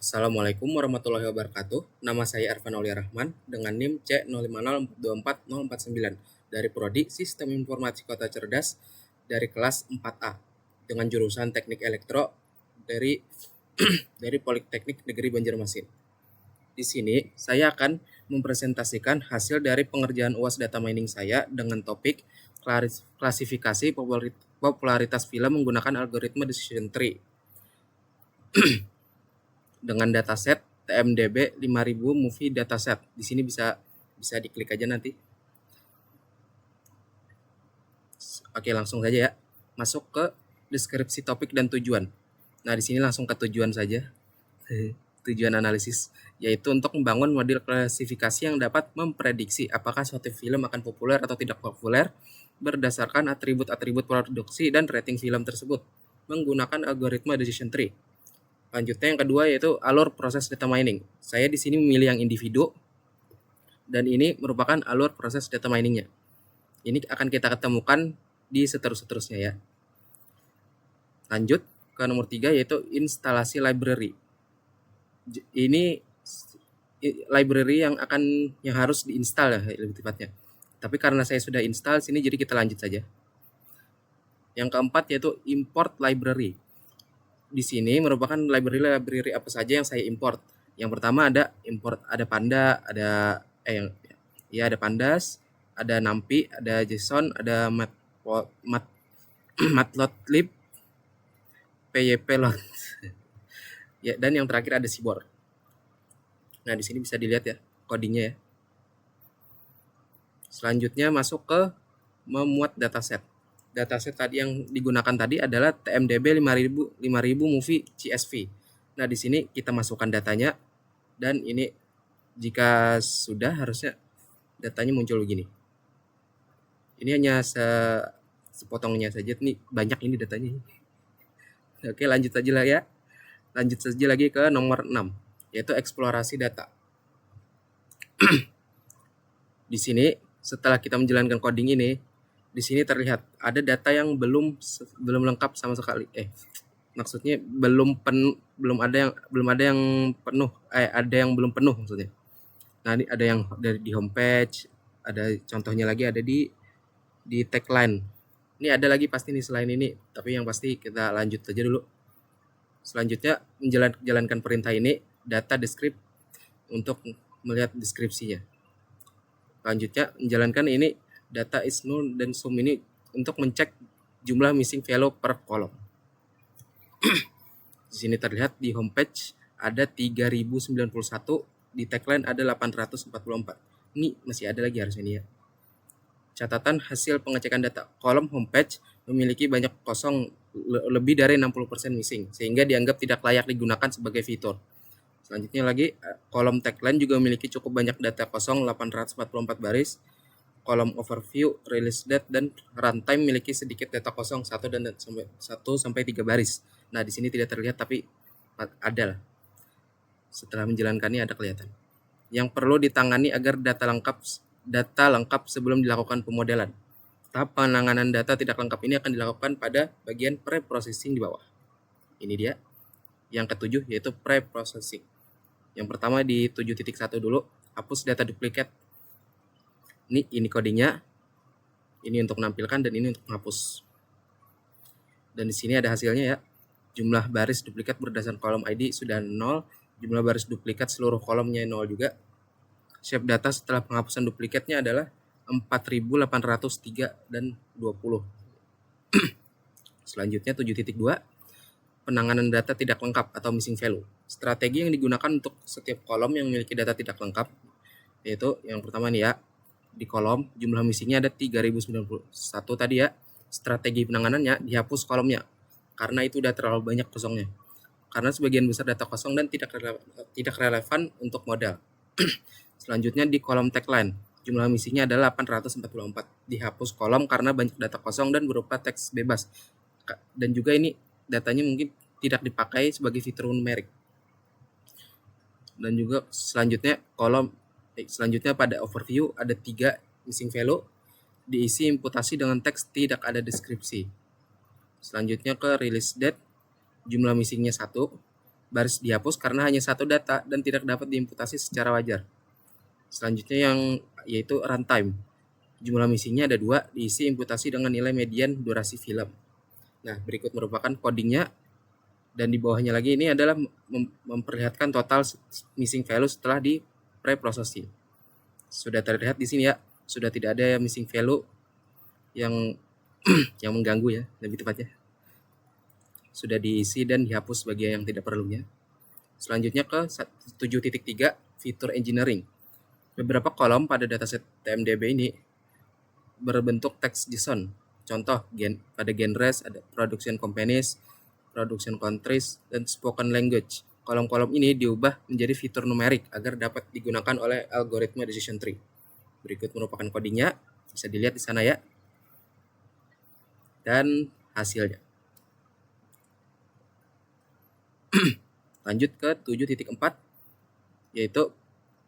Assalamualaikum warahmatullahi wabarakatuh. Nama saya Arfan Aulia Rahman dengan NIM C05042449 dari Prodi Sistem Informasi Kota Cerdas dari kelas 4A dengan jurusan Teknik Elektro dari Politeknik Negeri Banjarmasin. Di sini saya akan mempresentasikan hasil dari pengerjaan UAS data mining saya dengan topik klasifikasi popularitas film menggunakan algoritma decision tree dengan dataset TMDB 5000 movie dataset. Di sini bisa diklik aja nanti. Oke, langsung saja ya. Masuk ke deskripsi topik dan tujuan. Nah, di sini langsung ke tujuan saja. Tujuan analisis yaitu untuk membangun model klasifikasi yang dapat memprediksi apakah suatu film akan populer atau tidak populer berdasarkan atribut-atribut produksi dan rating film tersebut menggunakan algoritma decision tree. Lanjutnya yang kedua yaitu alur proses data mining. Saya di sini memilih yang individu dan ini merupakan alur proses data miningnya. Ini akan kita ketemukan di seterusnya ya. Lanjut ke nomor 3 yaitu instalasi library. Ini library yang harus diinstal ya lebih tepatnya. Tapi karena saya sudah install sini jadi kita lanjut saja. Yang keempat yaitu import library. Di sini merupakan library apa saja yang saya import. Yang pertama ada Panda, ada ada Pandas, ada NumPy, ada JSON, ada Matplotlib, PyPlot. Ya, dan yang terakhir ada Seaborn. Nah, di sini bisa dilihat ya codingnya ya. Selanjutnya masuk ke memuat dataset. Dataset tadi yang digunakan tadi adalah TMDB 5000 movie CSV. Nah, di sini kita masukkan datanya dan ini jika sudah harusnya datanya muncul begini. Ini hanya sepotongnya saja, nih banyak ini datanya. Oke, lanjut saja lah ya. Lanjut saja lagi ke nomor 6 yaitu eksplorasi data. Di sini setelah kita menjalankan coding ini, di sini terlihat ada data yang belum lengkap sama sekali. Maksudnya belum ada yang penuh. Ada yang belum penuh maksudnya. Nah, ini ada yang dari di homepage, ada contohnya lagi ada di tagline. Ini ada lagi pasti nih selain ini, tapi yang pasti kita lanjut saja dulu. Selanjutnya menjalankan perintah ini, data descript untuk melihat deskripsinya. Lanjutnya menjalankan ini data is null dan sum ini untuk mencek jumlah missing value per kolom. Di sini terlihat di homepage ada 3091, di tagline ada 844. Ini masih ada lagi harusnya ini ya. Catatan hasil pengecekan data. Kolom homepage memiliki banyak kosong lebih dari 60% missing sehingga dianggap tidak layak digunakan sebagai fitur. Selanjutnya lagi kolom tagline juga memiliki cukup banyak data kosong 844 baris. Kolom overview, release date, dan runtime memiliki sedikit data kosong 1 sampai 3 baris. Nah, di sini tidak terlihat tapi ada lah. Setelah menjalankannya ada kelihatan. Yang perlu ditangani agar data lengkap sebelum dilakukan pemodelan. Tahap penanganan data tidak lengkap ini akan dilakukan pada bagian pre-processing di bawah. Ini dia. Yang ketujuh yaitu pre-processing. Yang pertama di 7.1 dulu, hapus data duplikat. Ini codingnya. Ini untuk menampilkan dan ini untuk menghapus. Dan di sini ada hasilnya ya. Jumlah baris duplikat berdasarkan kolom ID sudah 0, jumlah baris duplikat seluruh kolomnya 0 juga. Shape data setelah penghapusan duplikatnya adalah 4803 dan 20. Selanjutnya 7.2, penanganan data tidak lengkap atau missing value. Strategi yang digunakan untuk setiap kolom yang memiliki data tidak lengkap yaitu yang pertama nih ya, di kolom jumlah missingnya ada 3091 tadi ya. Strategi penanganannya dihapus kolomnya karena itu udah terlalu banyak kosongnya. Karena sebagian besar data kosong dan tidak relevan untuk modal. Selanjutnya di kolom tagline, jumlah missingnya adalah 844. Dihapus kolom karena banyak data kosong dan berupa teks bebas. Dan juga ini datanya mungkin tidak dipakai sebagai fitur numerik. Dan juga selanjutnya pada overview ada 3 missing value, diisi imputasi dengan teks tidak ada deskripsi. Selanjutnya ke release date, jumlah missingnya 1, baris dihapus karena hanya satu data dan tidak dapat diimputasi secara wajar. Selanjutnya yaitu runtime. Jumlah misinya ada 2, diisi imputasi dengan nilai median durasi film. Nah, berikut merupakan codingnya, dan di bawahnya lagi ini adalah memperlihatkan total missing value setelah di pre-processing. Sudah terlihat di sini ya, sudah tidak ada missing value yang yang mengganggu ya, lebih tepatnya. Sudah diisi dan dihapus bagian yang tidak perlunya. Selanjutnya ke 7.3 fitur engineering. Beberapa kolom pada dataset TMDB ini berbentuk text JSON. Contoh, pada genres ada production companies, production countries, dan spoken language. Kolom-kolom ini diubah menjadi fitur numerik agar dapat digunakan oleh algoritma decision tree. Berikut merupakan codingnya, bisa dilihat di sana ya. Dan hasilnya. Lanjut ke 7.4, yaitu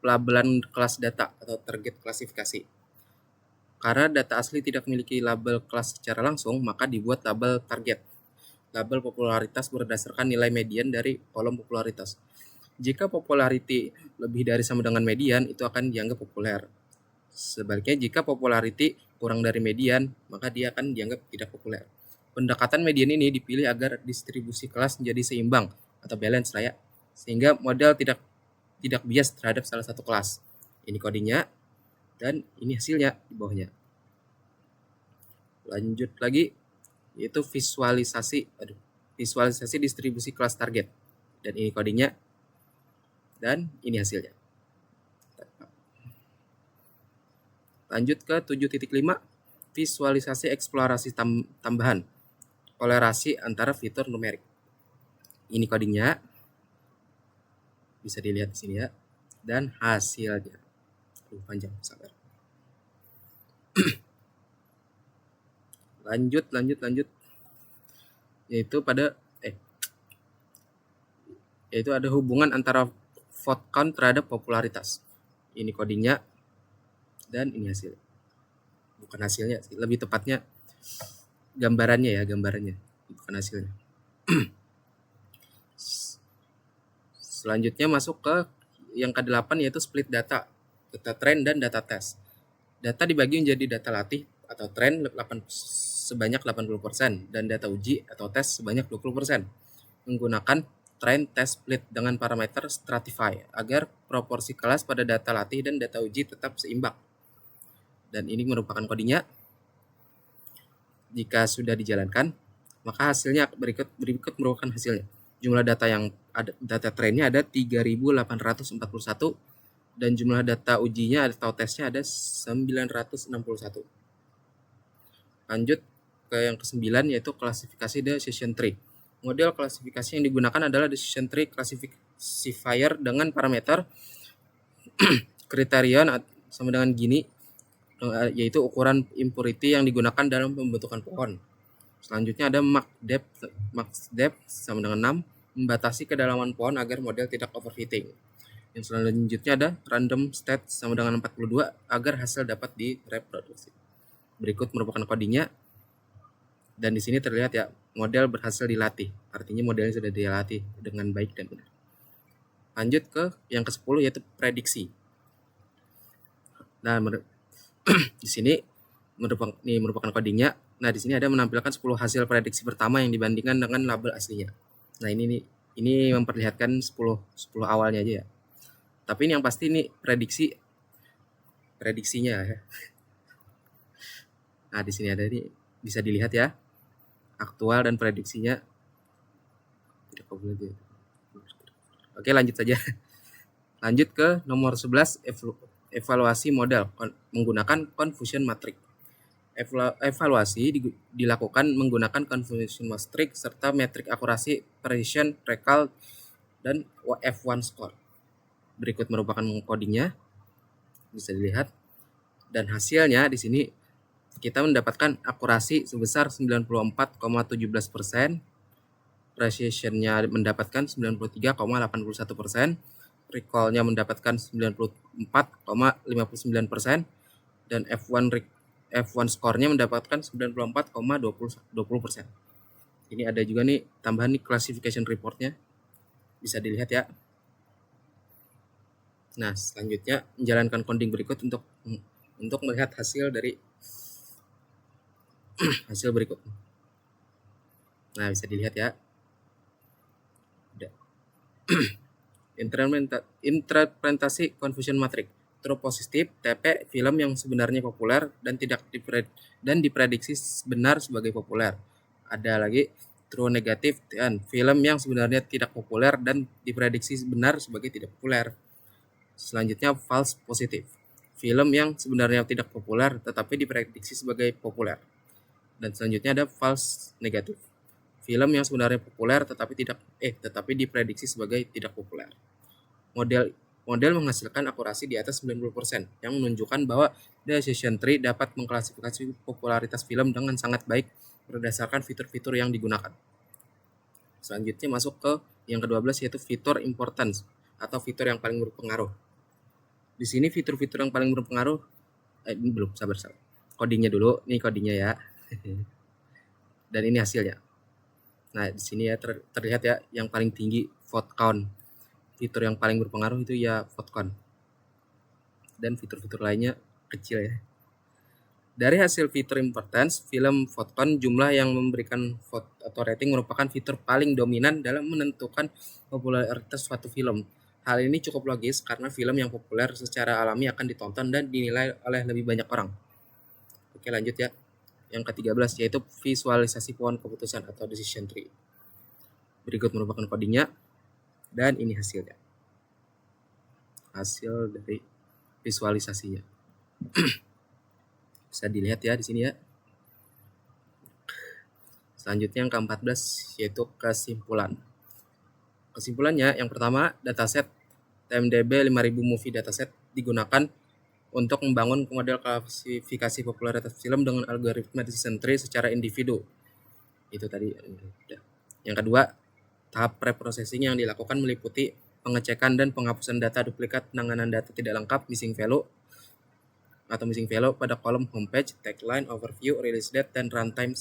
pelabelan kelas data atau target klasifikasi. Karena data asli tidak memiliki label kelas secara langsung, maka dibuat label target. Label popularitas berdasarkan nilai median dari kolom popularitas. Jika popularity lebih dari sama dengan median, itu akan dianggap populer. Sebaliknya, jika popularity kurang dari median, maka dia akan dianggap tidak populer. Pendekatan median ini dipilih agar distribusi kelas menjadi seimbang atau balance lah ya, sehingga model tidak bias terhadap salah satu kelas. Ini codingnya, dan ini hasilnya di bawahnya. Lanjut lagi, yaitu visualisasi distribusi kelas target, dan ini codingnya, dan ini hasilnya. Lanjut ke 7.5, visualisasi eksplorasi tambahan, kolerasi antara fitur numerik. Ini codingnya, bisa dilihat di sini ya, dan hasilnya. Panjang, sabar. Lanjut. Yaitu ada hubungan antara vote count terhadap popularitas. Ini codingnya, dan ini hasil. Bukan hasilnya, lebih tepatnya gambarannya, bukan hasilnya. Selanjutnya masuk ke yang ke-8, yaitu split data trend dan data test. Data dibagi menjadi data latih atau trend sebanyak 80% dan data uji atau tes sebanyak 20%. Menggunakan trend test split dengan parameter stratify agar proporsi kelas pada data latih dan data uji tetap seimbang. Dan ini merupakan codingnya. Jika sudah dijalankan, maka hasilnya berikut merupakan hasilnya. Jumlah data yang ada, data trendnya ada 3.841, dan jumlah data ujinya atau tesnya ada 961. Lanjut ke yang ke-9, yaitu klasifikasi decision tree. Model klasifikasi yang digunakan adalah decision tree classifier dengan parameter criterion sama dengan gini, yaitu ukuran impurity yang digunakan dalam pembentukan pohon. Selanjutnya ada max depth sama dengan 6, membatasi kedalaman pohon agar model tidak overfitting. Yang selanjutnya ada random state sama dengan 42 agar hasil dapat direproduksi. Berikut merupakan codingnya, dan di sini terlihat ya, model berhasil dilatih, artinya modelnya sudah dilatih dengan baik dan benar. Lanjut ke yang ke-10, yaitu prediksi. Nah, di sini merupakan codingnya. Nah, di sini ada menampilkan 10 hasil prediksi pertama yang dibandingkan dengan label aslinya. Nah, ini memperlihatkan 10 awalnya aja ya. Tapi ini yang pasti ini prediksinya ya. Nah, di sini ada ini, bisa dilihat ya, aktual dan prediksinya. Oke, lanjut saja. Lanjut ke nomor 11, evaluasi model menggunakan confusion matrix. Evaluasi dilakukan menggunakan confusion matrix serta metrik akurasi, precision, recall, dan F1 score. Berikut merupakan codingnya, bisa dilihat, dan hasilnya di sini kita mendapatkan akurasi sebesar 94,17%, precisionnya mendapatkan 93,81%, recallnya mendapatkan 94,59%, dan F1 score-nya mendapatkan 94,20%. Ini ada juga nih tambahan nih classification report-nya. Bisa dilihat ya. Nah, selanjutnya menjalankan coding berikut untuk melihat hasil dari hasil berikut. Nah, bisa dilihat ya. Interpretasi confusion matrix. True positif, TP, film yang sebenarnya populer dan diprediksi benar sebagai populer. Ada lagi true negatif, dan film yang sebenarnya tidak populer dan diprediksi benar sebagai tidak populer. Selanjutnya false positif, film yang sebenarnya tidak populer tetapi diprediksi sebagai populer. Dan selanjutnya ada false negatif, film yang sebenarnya populer tetapi diprediksi sebagai tidak populer. Model menghasilkan akurasi di atas 90% yang menunjukkan bahwa decision tree dapat mengklasifikasi popularitas film dengan sangat baik berdasarkan fitur-fitur yang digunakan. Selanjutnya masuk ke yang ke-12 yaitu fitur importance atau fitur yang paling berpengaruh. Di sini fitur-fitur yang paling berpengaruh ini belum, sabar. Codingnya dulu, ini codingnya ya. Dan ini hasilnya. Nah, di sini ya terlihat ya yang paling tinggi vote count. Fitur yang paling berpengaruh itu ya vote count. Dan fitur-fitur lainnya kecil ya. Dari hasil fitur importance, film vote count, jumlah yang memberikan vote atau rating merupakan fitur paling dominan dalam menentukan popularitas suatu film. Hal ini cukup logis karena film yang populer secara alami akan ditonton dan dinilai oleh lebih banyak orang. Oke, lanjut ya. Yang ke-13 yaitu visualisasi pohon keputusan atau decision tree. Berikut merupakan codingnya dan ini hasilnya. Hasil dari visualisasinya. Bisa dilihat ya di sini ya. Selanjutnya yang ke-14 yaitu kesimpulan. Kesimpulannya yang pertama, dataset TMDB 5000 movie dataset digunakan untuk membangun model klasifikasi popularitas film dengan algoritma decision tree secara individu. Itu tadi. Yang kedua, tahap preprocessing yang dilakukan meliputi pengecekan dan penghapusan data duplikat, penanganan data tidak lengkap, missing value pada kolom homepage, tagline, overview, release date, dan runtime,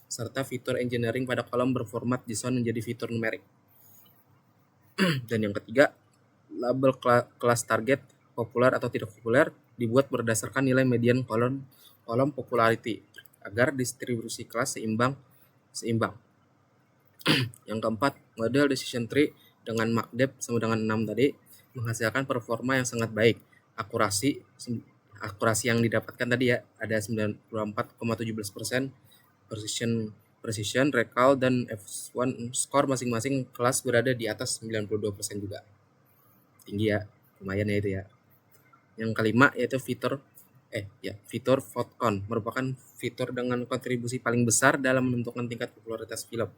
serta fitur engineering pada kolom berformat JSON menjadi fitur numerik. Dan yang ketiga, label kelas target, populer atau tidak populer, dibuat berdasarkan nilai median kolom popularity agar distribusi kelas seimbang. Yang keempat, model decision tree dengan MACDEP sama dengan 6 tadi menghasilkan performa yang sangat baik. Akurasi yang didapatkan tadi ya ada 94,17%, precision, recall, dan F1 score masing-masing kelas berada di atas 92% juga. Tinggi ya, lumayan ya itu ya. Yang kelima yaitu fitur vote count merupakan fitur dengan kontribusi paling besar dalam menentukan tingkat popularitas film.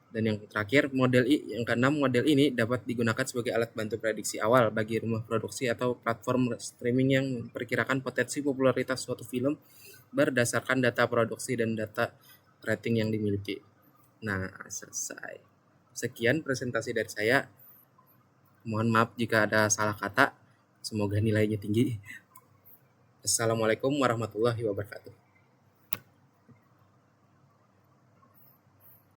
Dan yang terakhir, yang keenam, model ini dapat digunakan sebagai alat bantu prediksi awal bagi rumah produksi atau platform streaming yang memperkirakan potensi popularitas suatu film berdasarkan data produksi dan data rating yang dimiliki. Nah, selesai. Sekian presentasi dari saya. Mohon maaf jika ada salah kata. Semoga nilainya tinggi. Assalamualaikum warahmatullahi wabarakatuh.